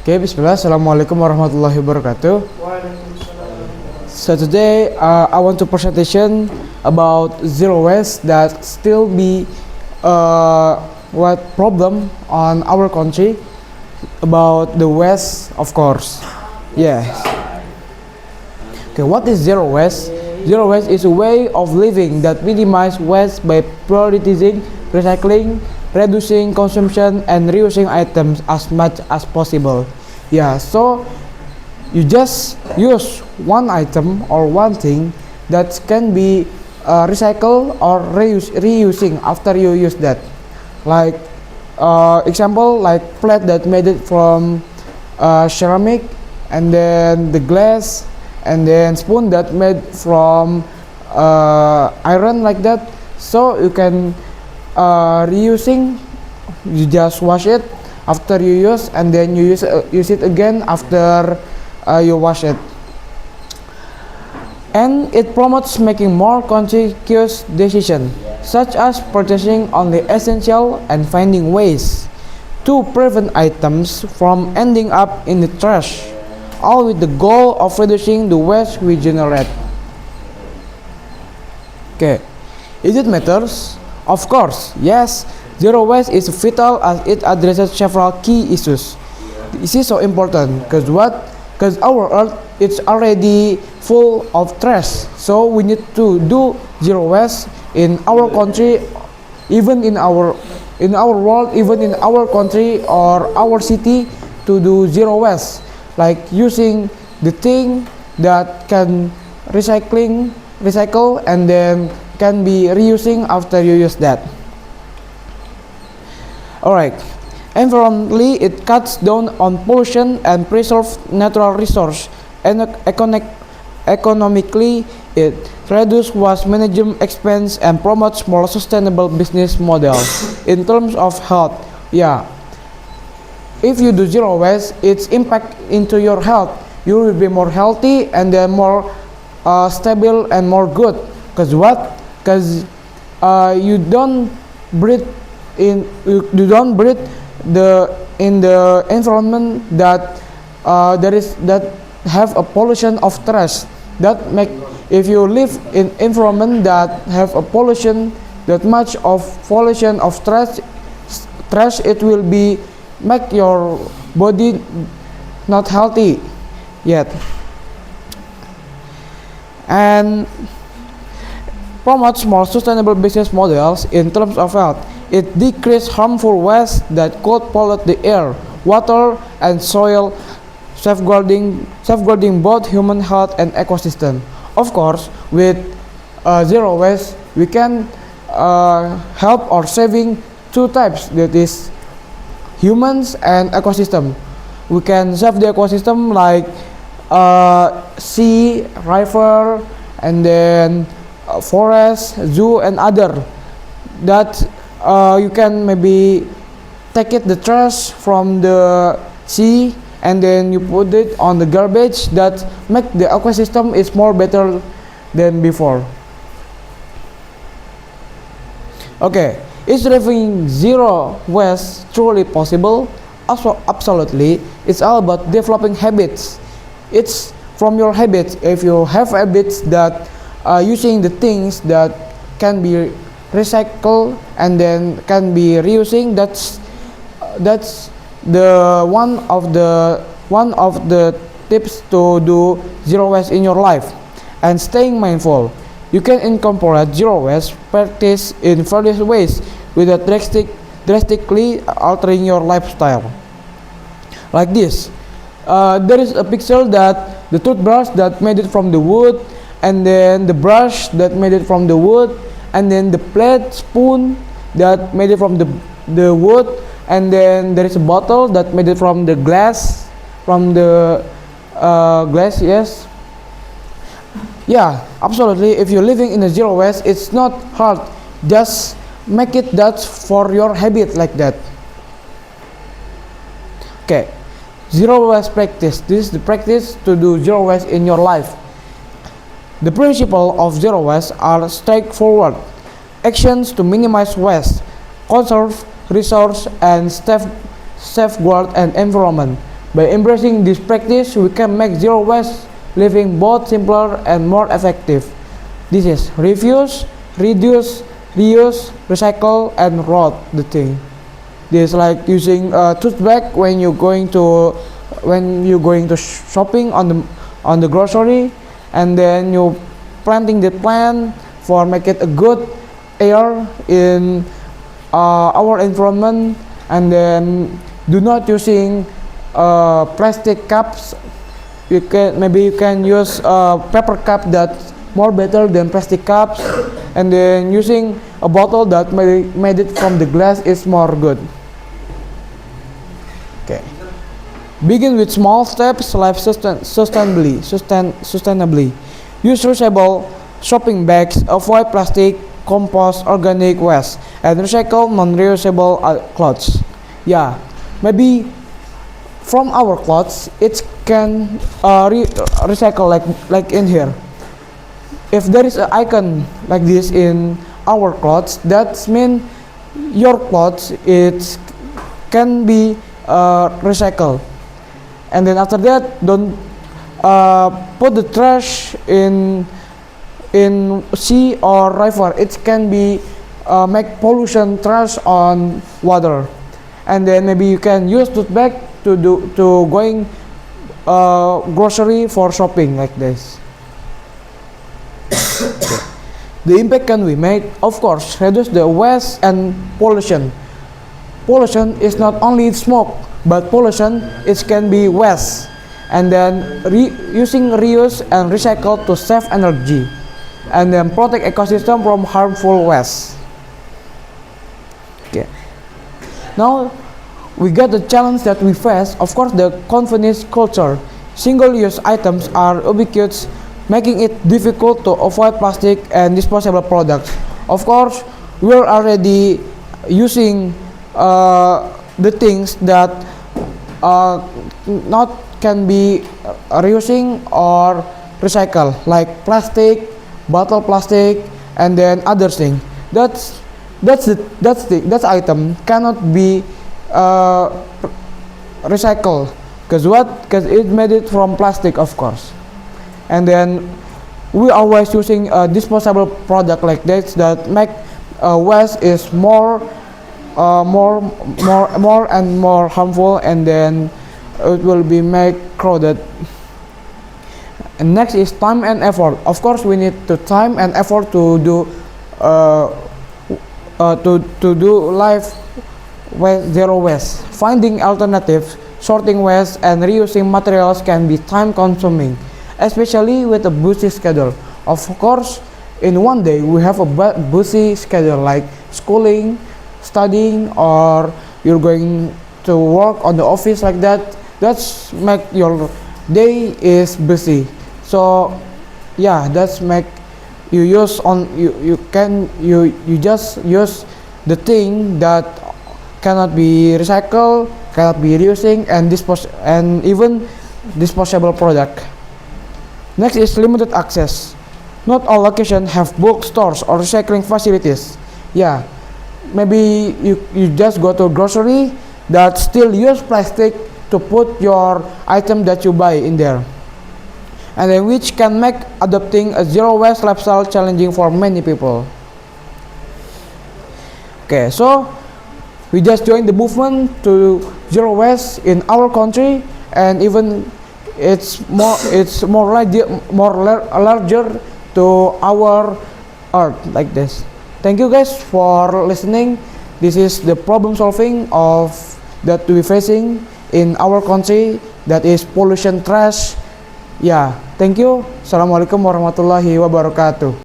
Okay, bismillah. Assalamualaikum warahmatullahi wabarakatuh. Waalaikumsalam. So today I want to presentation about zero waste that still be what problem on our country about the waste, of course. Yes. Okay, what is zero waste? Zero waste is a way of living that minimize waste by prioritizing recycling, reducing consumption, and reusing items as much as possible. Yeah, so you just use one item or one thing that can be recycled or reusing after you use that. Like example, like plate that made it from ceramic, and then the glass, and then spoon that made from iron, like that. So you can reusing. You just wash it after you use, and then you use it again after you wash it. And it promotes making more conscious decisions, such as purchasing only essential and finding ways to prevent items from ending up in the trash, all with the goal of reducing the waste we generate. Okay, is it matters? Of course, yes. Zero waste is vital as it addresses several key issues. This is so important because what? Because our earth is already full of trash, so we need to do zero waste in our country, even in our world, even in our country or our city, to do zero waste, like using the thing that can recycle and then can be reusing after you use that. Alright, environmentally it cuts down on pollution and preserves natural resource, and economically it reduces waste management expense and promotes more sustainable business models. In terms of health, yeah, if you do zero waste, its impact into your health, you will be more healthy and then more stable and more good. Because what? Because you don't breathe in the environment that that have a pollution of trash, that make, if you live in environment that have a pollution, that much of pollution of trash, it will be make your body not healthy yet. And promotes more sustainable business models. In terms of health, it decreases harmful waste that could pollute the air, water, and soil, safeguarding both human health and ecosystem. Of course, with zero waste, we can help or saving two types, that is humans and ecosystem. We can save the ecosystem like sea, river, and then forest, zoo, and other that you can maybe take it the trash from the sea and then you put it on the garbage, that make the ecosystem is more better than before. Okay, is living zero waste truly possible? Also, absolutely. It's all about developing habits. It's from your habits. If you have habits that using the things that can be recycled and then can be reusing, that's the one of the tips to do zero waste in your life. And staying mindful, you can incorporate zero waste practice in various ways without drastically altering your lifestyle. Like this, there is a picture that the toothbrush that made it from the wood, and then the brush that made it from the wood, and then the plate, spoon that made it from the wood, and then there is a bottle that made it from the glass, yes. Yeah, absolutely. If you're living in a zero waste, it's not hard. Just make it that for your habit, like that. Okay, zero waste practice. This is the practice to do zero waste in your life. The principle of zero waste are straightforward. Actions to minimize waste, conserve resource, and safeguard an environment. By embracing this practice, we can make zero waste living both simpler and more effective. This is refuse, reduce, reuse, recycle, and route the thing. This is like using a tote bag when you're going to shopping on the grocery, and then you planting the plant for make it a good air in our environment, and then do not using plastic cups. You can use a paper cup that's more better than plastic cups, and then using a bottle that made it from the glass is more good. Okay. Begin with small steps, live sustainably. Use reusable shopping bags, avoid plastic, compost organic waste, and recycle non-reusable clothes. Yeah, maybe from our clothes it can recycle like in here. If there is an icon like this in our clothes, that means your clothes it can be recycled. And then after that, don't put the trash in sea or river. It can be make pollution trash on water. And then maybe you can use tote bag to going grocery for shopping like this. The impact can we make? Of course, reduce the waste and pollution. Pollution is not only smoke, but pollution it can be waste. And then using reuse and recycle to save energy, and then protect ecosystem from harmful waste. Okay. Now we got the challenge that we face. Of course, the convenience culture. Single-use items are ubiquitous, making it difficult to avoid plastic and disposable products. Of course, we're already using the things that not can be reusing or recycle, like plastic, bottle plastic, and then other thing. That item cannot be recycled because it made it from plastic, of course. And then we always using a disposable product like this that make waste is more and more harmful, and then it will be make crowded. And next is time and effort. Of course, we need the time and effort to do life with zero waste. Finding alternatives, sorting waste, and reusing materials can be time consuming, especially with a busy schedule. Of course, in one day we have a busy schedule like schooling, studying, or you're going to work on the office like that. That's make your day is busy. So yeah, that's make you use on you just use the thing that cannot be recycled, cannot be reusing, and even disposable product. Next is limited access. Not all locations have bookstores or recycling facilities. Yeah, maybe you just go to a grocery that still use plastic to put your item that you buy in there, and then which can make adopting a zero waste lifestyle challenging for many people. Okay, so we just joined the movement to zero waste in our country, and even it's more larger to our earth like this. Thank you guys for listening. This is the problem solving of that we facing in our country, that is pollution trash. Yeah, thank you. Assalamualaikum warahmatullahi wabarakatuh.